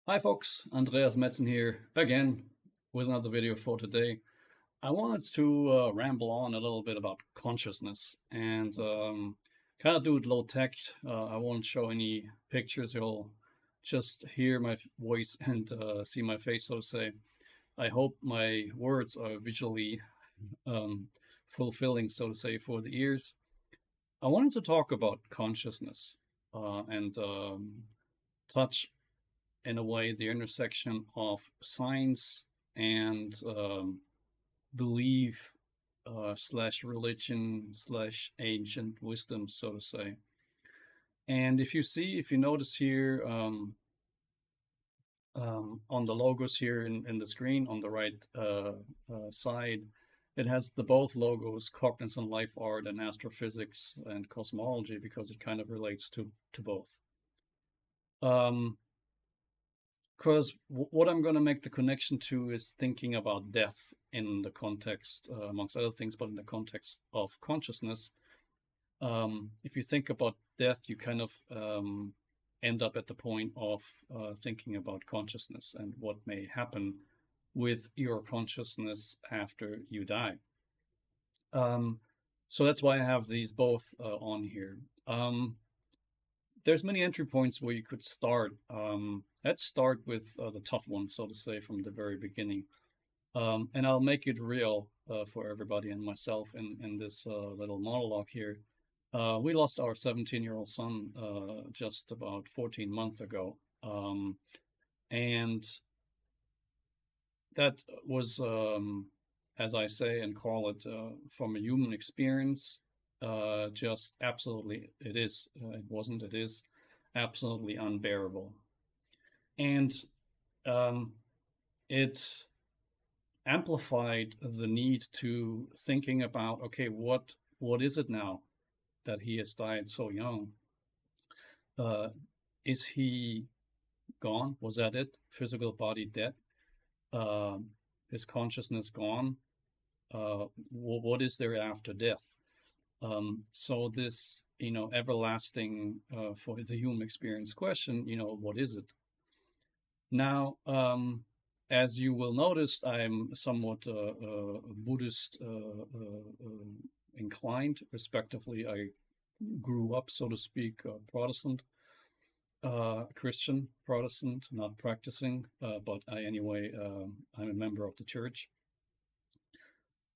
Hi folks, Andreas Metzen here again with another video for today. I wanted to ramble on a little bit about consciousness and kind of do it low tech. I won't show any pictures, you'll just hear my voice and see my face, so to say. I hope my words are visually um, fulfilling, so to say, for the ears. I wanted to talk about consciousness and touch in a way the intersection of science and belief slash religion slash ancient wisdom, so to say. And if you notice here on the logos here in the screen on the right side, it has the both logos, Cognizant Life Art and Astrophysics and Cosmology, because it kind of relates to both. Because what I'm going to make the connection to is thinking about death in the context, amongst other things, but in the context of consciousness. If you think about death, you kind of end up at the point of thinking about consciousness and what may happen with your consciousness after you die. So that's why I have these both on here. There's many entry points where you could start. Let's start with the tough one, so to say, from the very beginning. And I'll make it real for everybody and myself in this little monologue here. We lost our 17-year-old son just about 14 months ago. And that was, as I say and call it, from a human experience, just absolutely, it is, it wasn't, it is absolutely unbearable. And it amplified the need to thinking about, okay, what is it now that he has died so young? Is he gone? Was that it? Physical body dead? His consciousness gone? What is there after death? So this, everlasting for the human experience question, what is it? Now, as you will notice, I'm somewhat Buddhist inclined. Respectively, I grew up, so to speak, Protestant, Christian Protestant, not practicing, but anyway, I'm a member of the church.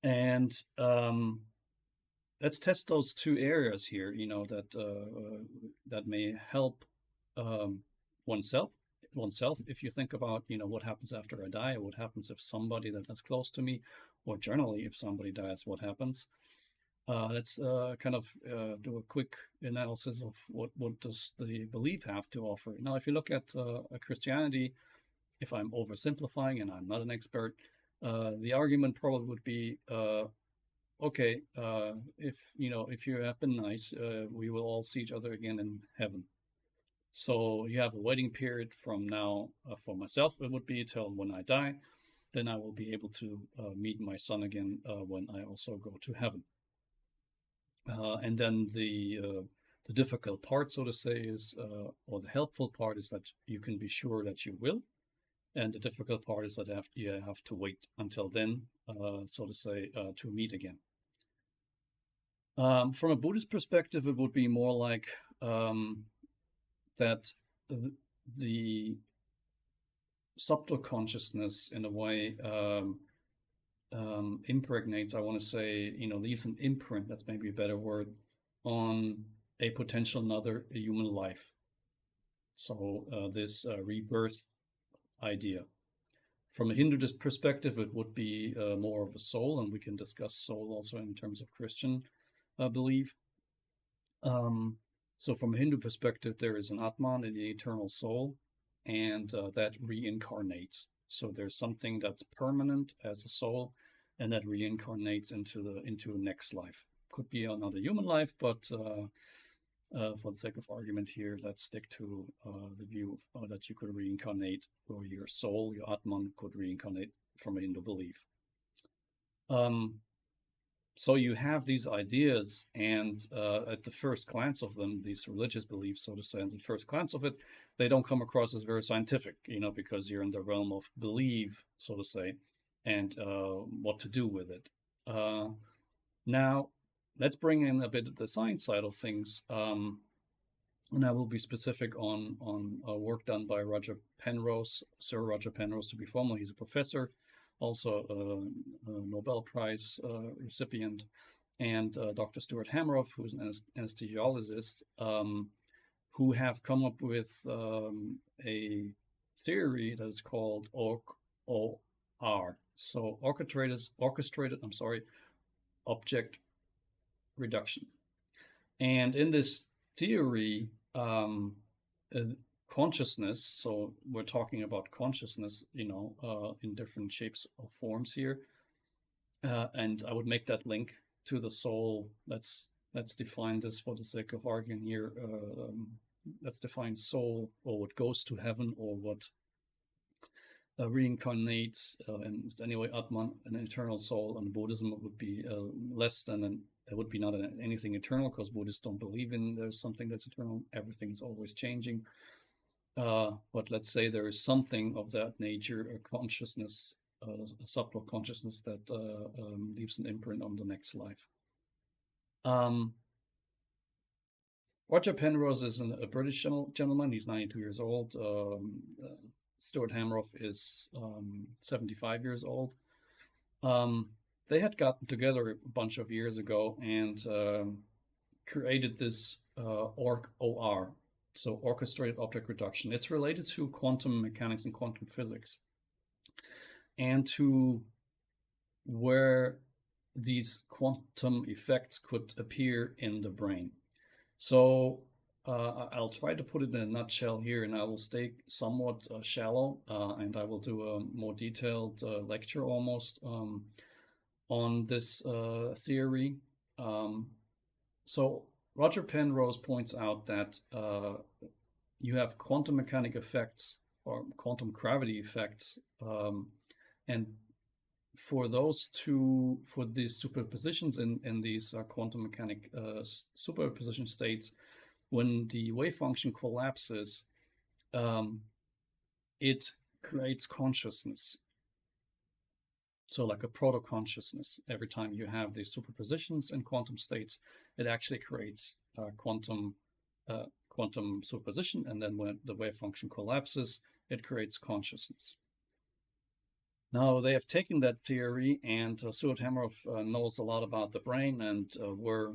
And let's test those two areas here, that may help oneself. If you think about, what happens after I die, what happens if somebody that is close to me, or generally if somebody dies, what happens? Let's kind of do a quick analysis of what does the belief have to offer. Now, if you look at Christianity, if I'm oversimplifying and I'm not an expert, the argument probably would be, okay, if you have been nice, we will all see each other again in heaven. So you have a waiting period from now, for myself, it would be till when I die. Then I will be able to meet my son again when I also go to heaven. And then the difficult part, so to say, is, or the helpful part is that you can be sure that you will. And the difficult part is that you have to wait until then, so to say, to meet again. From a Buddhist perspective, it would be more like that the subtle consciousness, in a way, impregnates, I want to say, leaves an imprint, that's maybe a better word, on a potential another human life. So this rebirth idea. From a Hindu perspective, it would be more of a soul, and we can discuss soul also in terms of Christian belief. So from a Hindu perspective, there is an Atman, the eternal soul, and that reincarnates. So there's something that's permanent as a soul, and that reincarnates into a next life. Could be another human life, but for the sake of argument here, let's stick to the view that you could reincarnate, or your soul, your Atman, could reincarnate from a Hindu belief. So you have these ideas, and at the first glance of them, these religious beliefs, so to say, at the first glance of it, they don't come across as very scientific, because you're in the realm of belief, so to say, and what to do with it. Now, let's bring in a bit of the science side of things. And I will be specific on work done by Roger Penrose, Sir Roger Penrose to be formal. He's a professor, also a Nobel Prize recipient, and Dr. Stuart Hameroff, who's an anesthesiologist, who have come up with a theory that is called Orch OR. So orchestrated object reduction. And in this theory, consciousness, so we're talking about consciousness, in different shapes or forms here. And I would make that link to the soul. Let's define this for the sake of arguing here. Let's define soul, or what goes to heaven, or what reincarnates, and anyway, Atman, an eternal soul. And Buddhism would be less than it would be not anything eternal, because Buddhists don't believe in there's something that's eternal. Everything is always changing. But let's say there is something of that nature, a consciousness, a subtle consciousness that leaves an imprint on the next life. Roger Penrose is a British gentleman. He's 92 years old. Stuart Hameroff is 75 years old. They had gotten together a bunch of years ago and created this Orch OR, so orchestrated object reduction. It's related to quantum mechanics and quantum physics, and to where these quantum effects could appear in the brain. So I'll try to put it in a nutshell here, and I will stay somewhat shallow, and I will do a more detailed lecture almost on this theory. So Roger Penrose points out that you have quantum mechanic effects or quantum gravity effects, and for these superpositions in these quantum mechanic superposition states, when the wave function collapses, it creates consciousness. So like a proto-consciousness, every time you have these superpositions in quantum states, it actually creates quantum superposition, and then when the wave function collapses, it creates consciousness. Now, they have taken that theory, and Stuart Hameroff knows a lot about the brain and where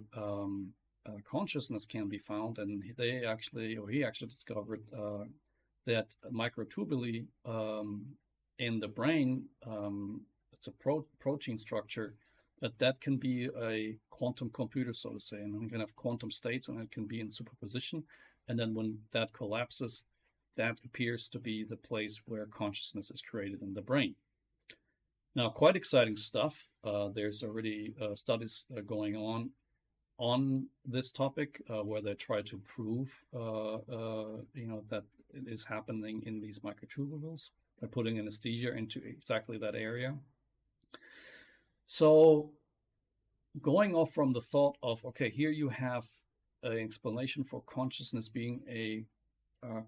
consciousness can be found, and he actually discovered that microtubule in the brain, it's a protein structure, that can be a quantum computer, so to say, and you can have quantum states, and it can be in superposition, and then when that collapses, that appears to be the place where consciousness is created in the brain. Now, quite exciting stuff. There's already studies going on this topic where they try to prove, that it is happening in these microtubules by putting anesthesia into exactly that area. So, going off from the thought of, okay, here you have an explanation for consciousness being a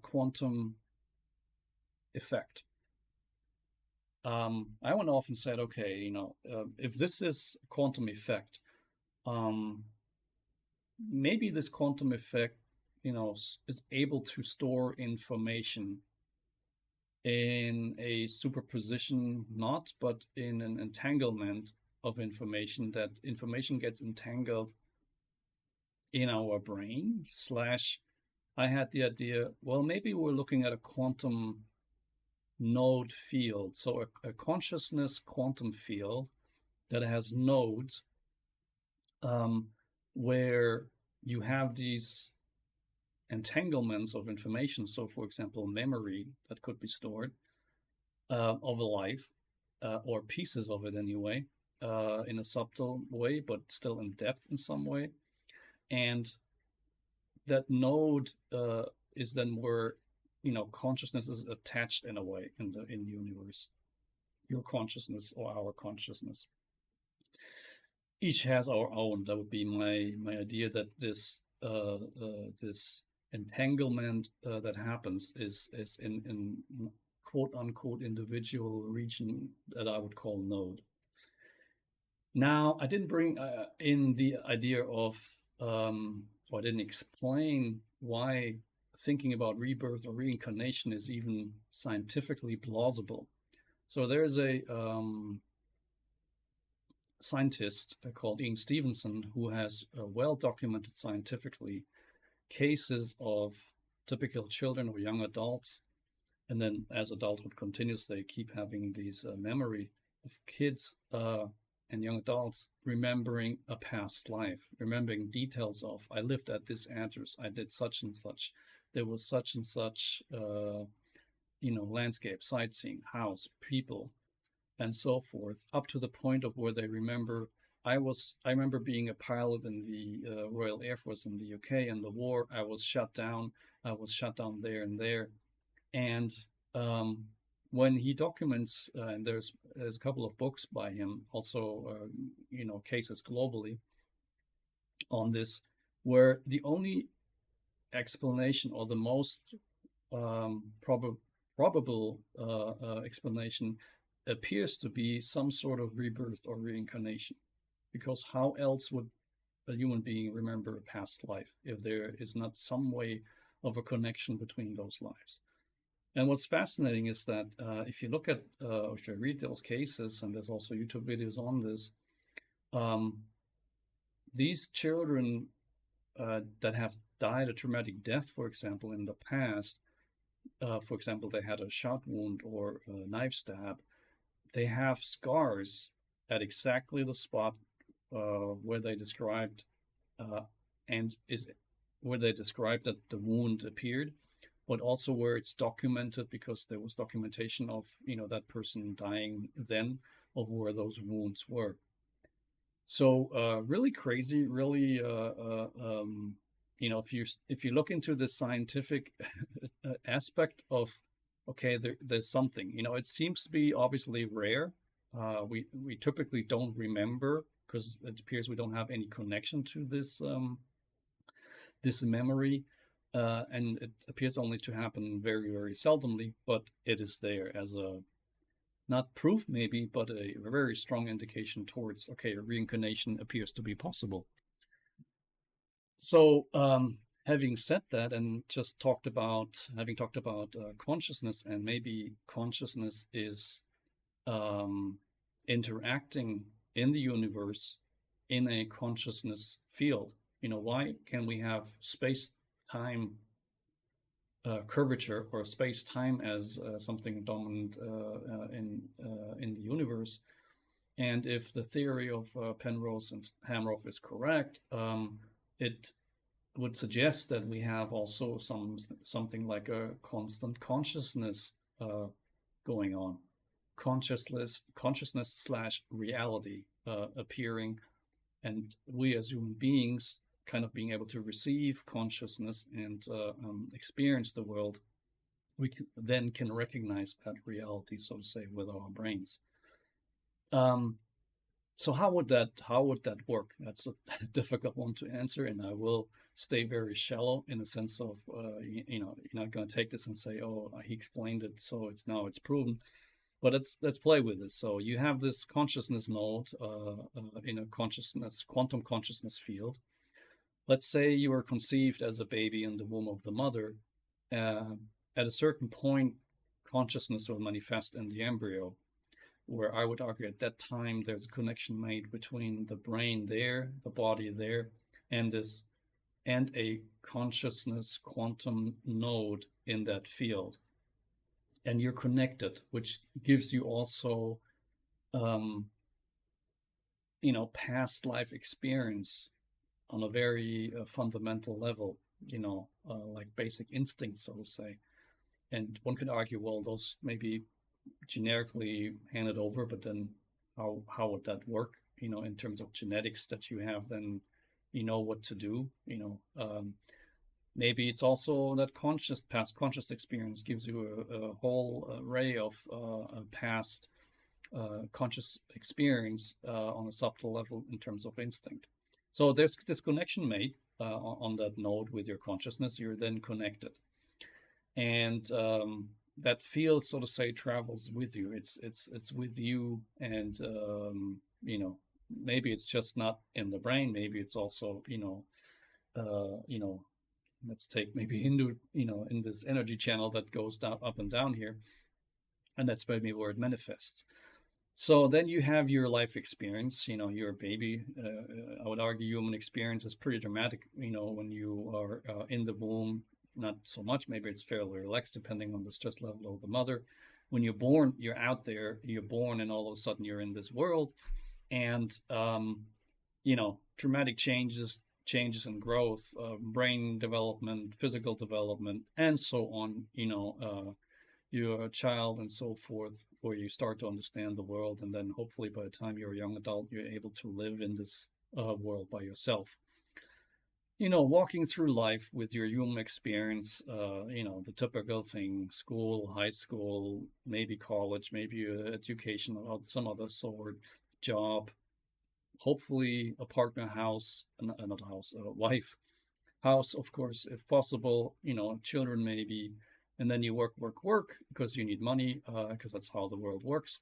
quantum effect. I went off and said, okay, if this is a quantum effect, maybe this quantum effect, is able to store information in a superposition, but in an entanglement of information, that information gets entangled in our brain. I had the idea, well, maybe we're looking at a quantum node field, so a consciousness quantum field that has nodes, where you have these entanglements of information. So, for example, memory that could be stored of a life, or pieces of it anyway, in a subtle way, but still in depth in some way. And that node is then where consciousness is attached in a way in the universe, your consciousness or our consciousness. each has our own. That would be my idea, that this entanglement that happens is in quote unquote individual region that I would call node. Now, I didn't bring in the idea of, or I didn't explain why thinking about rebirth or reincarnation is even scientifically plausible. So there's a scientist called Ian Stevenson who has well documented scientifically cases of typical children or young adults. And then as adulthood continues, they keep having these memory of kids and young adults remembering a past life, remembering details of, I lived at this address, I did such and such, there was such and such, landscape, sightseeing, house, people, and so forth, up to the point of where they remember, I remember being a pilot in the Royal Air Force in the UK in the war. I was shut down there and there. And when he documents, and there's a couple of books by him, also cases globally on this, where the only explanation, or the most probable explanation, appears to be some sort of rebirth or reincarnation. Because how else would a human being remember a past life if there is not some way of a connection between those lives? And what's fascinating is that if you look at, if you read those cases, and there's also YouTube videos on this, these children that have died a traumatic death, for example, in the past, for example, they had a shot wound or a knife stab, they have scars at exactly the spot where they described, where they described that the wound appeared, but also where it's documented, because there was documentation of that person dying then, of where those wounds were. So really crazy, really if you look into the scientific aspect of, okay, there's something, it seems to be obviously rare. We typically don't remember, because it appears we don't have any connection to this this memory, and it appears only to happen very, very seldomly, but it is there as a, not proof maybe, but a very strong indication towards, okay, a reincarnation appears to be possible. So having said that, and just having talked about consciousness, and maybe consciousness is interacting in the universe in a consciousness field. Why can we have space-time curvature, or space-time as something dominant in the universe? And if the theory of Penrose and Hameroff is correct, it would suggest that we have also something like a constant consciousness going on, consciousness / reality appearing, and we as human beings kind of being able to receive consciousness and experience the world. We then can recognize that reality, so to say, with our brains. So how would that work? That's a difficult one to answer, and I will stay very shallow in the sense of you're not going to take this and say, oh, he explained it, so it's proven. But let's play with this. So you have this consciousness node in a quantum consciousness field. Let's say you were conceived as a baby in the womb of the mother. At a certain point, consciousness will manifest in the embryo, where I would argue at that time there's a connection made between the brain there, the body there, and a consciousness quantum node in that field. And you're connected, which gives you also past life experience on a very fundamental level, like basic instincts, so to say. And one could argue, well, those may be generically handed over, but then how would that work, in terms of genetics that you have, then what to do, maybe it's also that past conscious experience gives you a whole array of past conscious experience on a subtle level in terms of instinct. So there's this connection made on that node with your consciousness. You're then connected, and that field, so to say, travels with you. It's with you, and maybe it's just not in the brain. Maybe it's also let's take maybe into in this energy channel that goes down, up and down here, and that's maybe where it manifests. So then you have your life experience. You're a baby. I would argue human experience is pretty dramatic. When you are in the womb, not so much. Maybe it's fairly relaxed depending on the stress level of the mother. When you're born, you're out there. You're born, and all of a sudden you're in this world, and dramatic changes in growth, brain development, physical development, and so on. You're a child and so forth, where you start to understand the world, and then hopefully by the time you're a young adult, you're able to live in this world by yourself. Walking through life with your human experience, the typical thing: school, high school, maybe college, maybe education of some other sort, job, hopefully a partner, house, not a house, a wife, house, of course, if possible, children maybe. And then you work because you need money, because that's how the world works.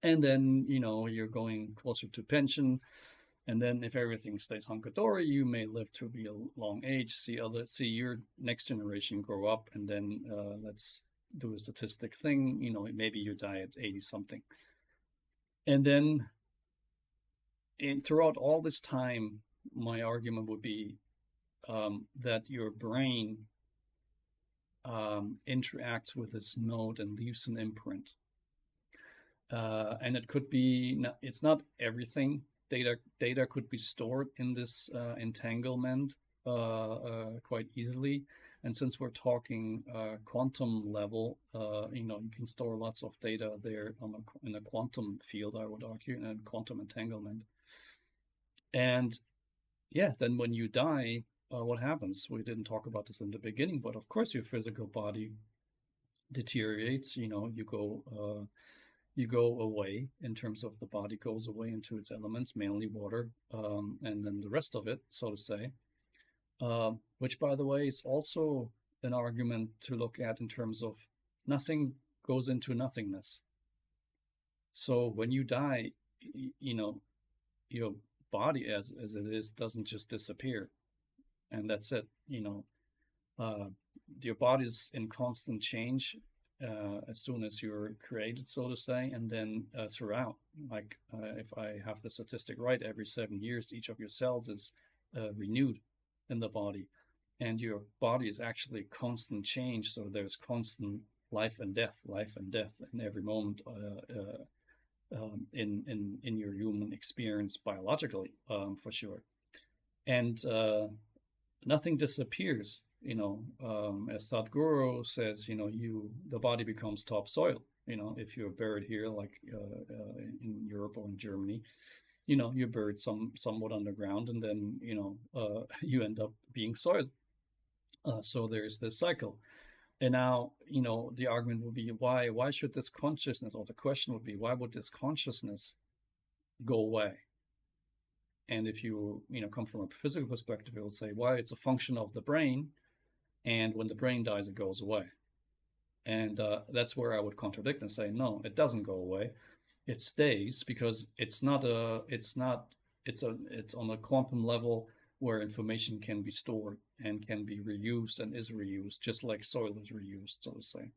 And then, you're going closer to pension. And then if everything stays hunky-dory, you may live to be a long age, see your next generation grow up, and then let's do a statistic thing, maybe you die at 80 something. And then throughout all this time, my argument would be that your brain interacts with this node and leaves an imprint. And it could be, it's not everything. Data could be stored in this entanglement quite easily. And since we're talking quantum level, you can store lots of data there in a quantum field, I would argue, in a quantum entanglement. And yeah, then when you die, what happens? We didn't talk about this in the beginning, but of course your physical body deteriorates. You go away in terms of the body goes away into its elements, mainly water, and then the rest of it, so to say, which, by the way, is also an argument to look at in terms of nothing goes into nothingness. So when you die, your body as it is doesn't just disappear, and that's it. Your body's in constant change as soon as you're created, so to say, and then throughout. Like if I have the statistic right, every 7 years, each of your cells is renewed in the body, and your body is actually constant change. So there's constant life and death in every moment in your human experience biologically, for sure. And nothing disappears. As Sadhguru says, the body becomes topsoil. If you're buried here, like in Europe or in Germany, you're buried somewhat underground, and then you end up being soil. So there's this cycle. And now, the argument would be, why should this consciousness, or the question would be, why would this consciousness go away? And if you come from a physical perspective, it will say, why, it's a function of the brain, and when the brain dies, it goes away. And that's where I would contradict and say, no, it doesn't go away. It stays, because it's on a quantum level where information can be stored and can be reused and is reused, just like soil is reused, so to say.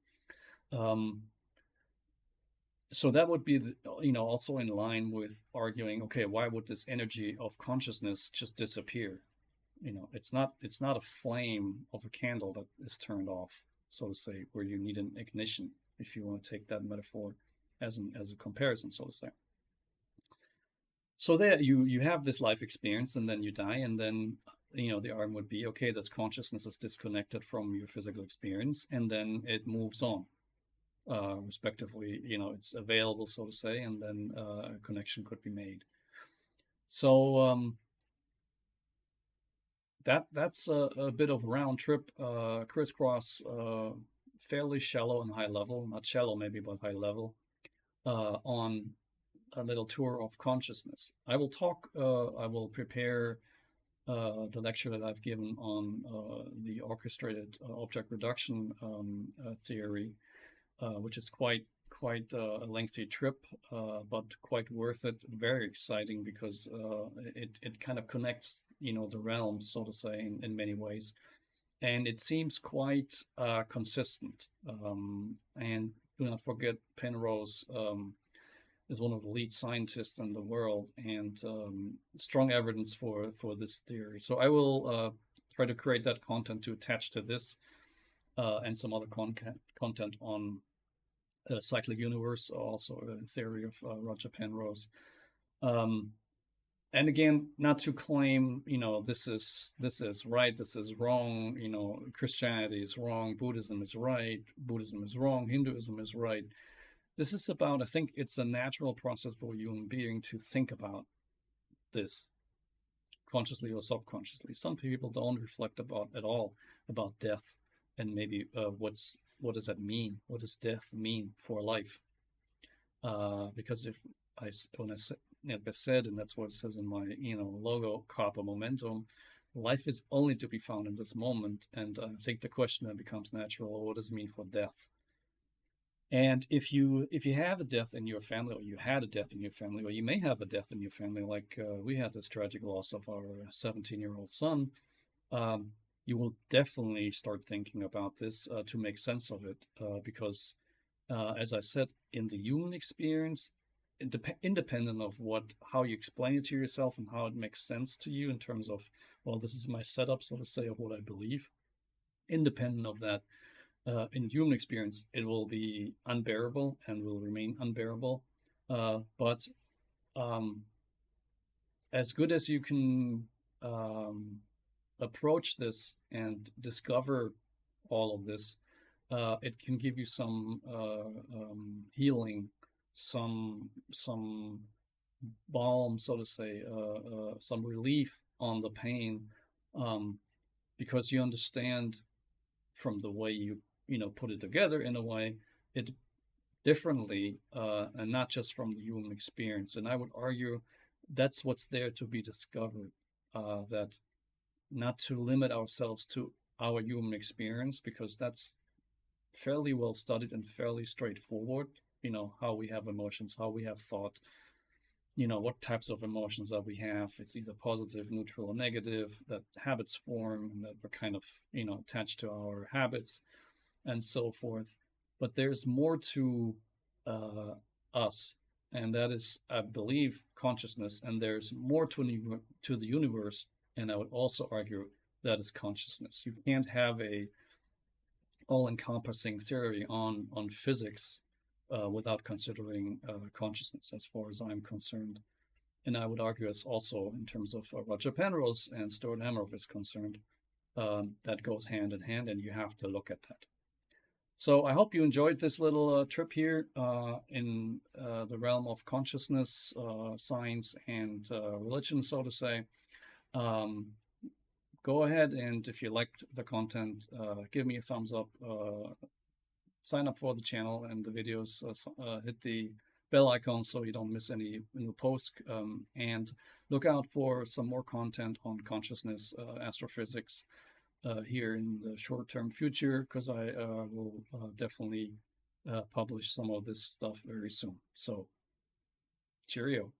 So that would be, also in line with arguing, okay, why would this energy of consciousness just disappear? It's not a flame of a candle that is turned off, so to say, where you need an ignition, if you want to take that metaphor as a comparison, so to say. So there you have this life experience, and then you die, and then the argument would be, okay, this consciousness is disconnected from your physical experience, and then it moves on. Respectively, it's available, so to say, and then a connection could be made. So that's a bit of a round trip, crisscross, fairly shallow and high level, not shallow maybe, but high level. on a little tour of consciousness. I will prepare the lecture that I've given on the orchestrated object reduction theory, which is quite a lengthy trip, but quite worth it. Very exciting because it kind of connects, the realms, so to say, in many ways, and it seems quite consistent. And do not forget, Penrose is one of the lead scientists in the world, and strong evidence for this theory. So I will try to create that content to attach to this and some other content on cyclic universe, also a theory of Roger Penrose. And again, not to claim, this is right, this is wrong, Christianity is wrong, Buddhism is right, Buddhism is wrong, Hinduism is right. This is about, I think it's a natural process for a human being to think about this consciously or subconsciously. Some people don't reflect at all about death and maybe what does that mean? What does death mean for life? Because like I said, and that's what it says in my logo, Carpe Momentum, life is only to be found in this moment. And I think the question then becomes natural: what does it mean for death? And if you have a death in your family, or you had a death in your family, or you may have a death in your family, like we had this tragic loss of our 17-year-old son, you will definitely start thinking about this to make sense of it, because, as I said, in the human experience, independent of how you explain it to yourself and how it makes sense to you in terms of, well, this is my setup, so to say, of what I believe. Independent of that, in human experience, it will be unbearable and will remain unbearable. But as good as you can approach this and discover all of this, it can give you some healing, some balm, so to say, some relief on the pain, because you understand from the way you put it together in a way, it differently, and not just from the human experience. And I would argue that's what's there to be discovered, that not to limit ourselves to our human experience, because that's fairly well studied and fairly straightforward, how we have emotions, how we have thought, what types of emotions that we have. It's either positive, neutral, or negative, that habits form, and that we're kind of, attached to our habits and so forth. But there's more to us, and that is, I believe, consciousness, and there's more to the universe, and I would also argue that is consciousness. You can't have a all-encompassing theory on physics without considering consciousness, as far as I'm concerned. And I would argue it's also, in terms of Roger Penrose and Stuart Hameroff is concerned, that goes hand in hand, and you have to look at that. So I hope you enjoyed this little trip here in the realm of consciousness, science, and religion, so to say. Go ahead, and if you liked the content, give me a thumbs up, sign up for the channel and the videos, hit the bell icon so you don't miss any new posts, and look out for some more content on consciousness, astrophysics, here in the short-term future, because I will definitely publish some of this stuff very soon. So, cheerio.